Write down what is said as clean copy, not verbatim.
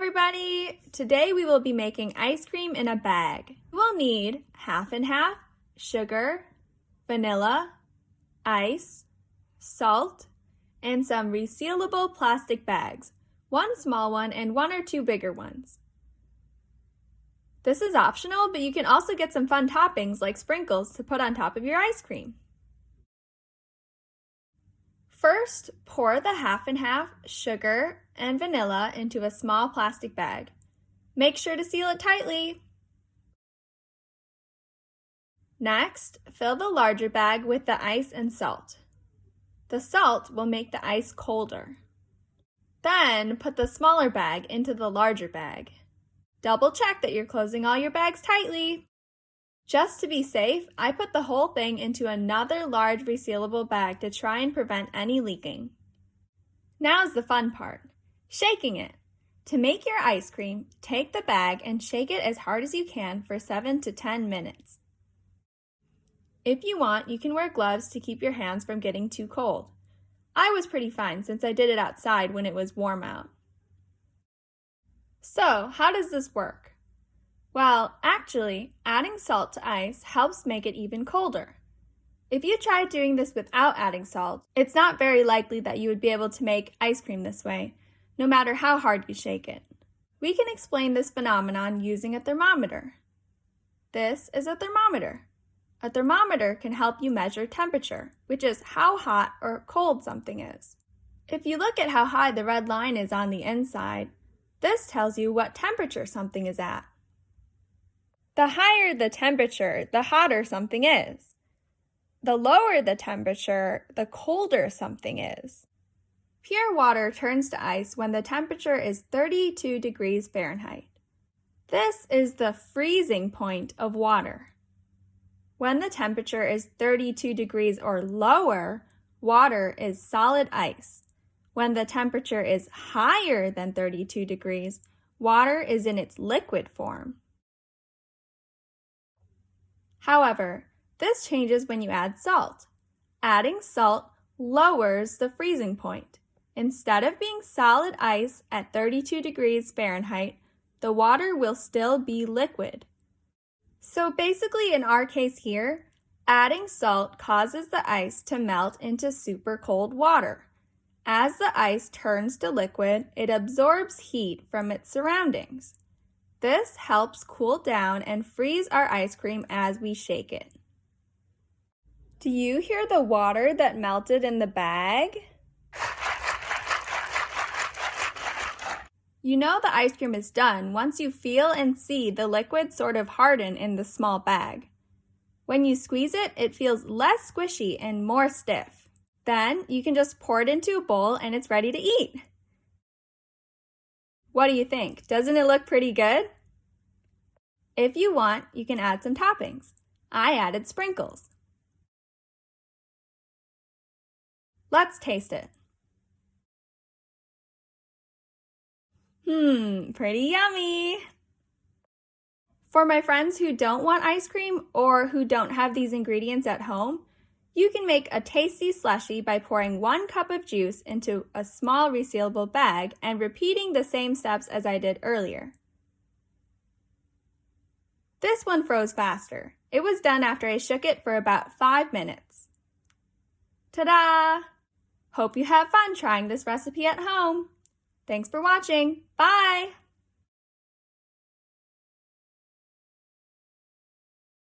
everybody! Today we will be making ice cream in a bag. We'll need half and half sugar, vanilla, ice, salt, and some resealable plastic bags, one small one and one or two bigger ones. This is optional, but you can also get some fun toppings like sprinkles to put on top of your ice cream. First, pour the half and half sugar and vanilla into a small plastic bag. Make sure to seal it tightly. Next, fill the larger bag with the ice and salt. The salt will make the ice colder. Then, put the smaller bag into the larger bag. Double check that you're closing all your bags tightly. Just to be safe, I put the whole thing into another large resealable bag to try and prevent any leaking. Now's the fun part, shaking it. To make your ice cream, take the bag and shake it as hard as you can for 7 to 10 minutes. If you want, you can wear gloves to keep your hands from getting too cold. I was pretty fine since I did it outside when it was warm out. So, how does this work? Well, actually, adding salt to ice helps make it even colder. If you tried doing this without adding salt, it's not very likely that you would be able to make ice cream this way, no matter how hard you shake it. We can explain this phenomenon using a thermometer. This is a thermometer. A thermometer can help you measure temperature, which is how hot or cold something is. If you look at how high the red line is on the inside, this tells you what temperature something is at. The higher the temperature, the hotter something is. The lower the temperature, the colder something is. Pure water turns to ice when the temperature is 32 degrees Fahrenheit. This is the freezing point of water. When the temperature is 32 degrees or lower, water is solid ice. When the temperature is higher than 32 degrees, water is in its liquid form. However, this changes when you add salt. Adding salt lowers the freezing point. Instead of being solid ice at 32 degrees Fahrenheit, the water will still be liquid. So basically in our case here, adding salt causes the ice to melt into super cold water. As the ice turns to liquid, it absorbs heat from its surroundings. This helps cool down and freeze our ice cream as we shake it. Do you hear the water that melted in the bag? You know the ice cream is done once you feel and see the liquid sort of harden in the small bag. When you squeeze it, it feels less squishy and more stiff. Then you can just pour it into a bowl and it's ready to eat. What do you think? Doesn't it look pretty good? If you want, you can add some toppings. I added sprinkles. Let's taste it. Pretty yummy. For my friends who don't want ice cream or who don't have these ingredients at home, you can make a tasty slushy by pouring 1 cup of juice into a small resealable bag and repeating the same steps as I did earlier. This one froze faster. It was done after I shook it for about 5 minutes. Ta-da! Hope you have fun trying this recipe at home. Thanks for watching. Bye!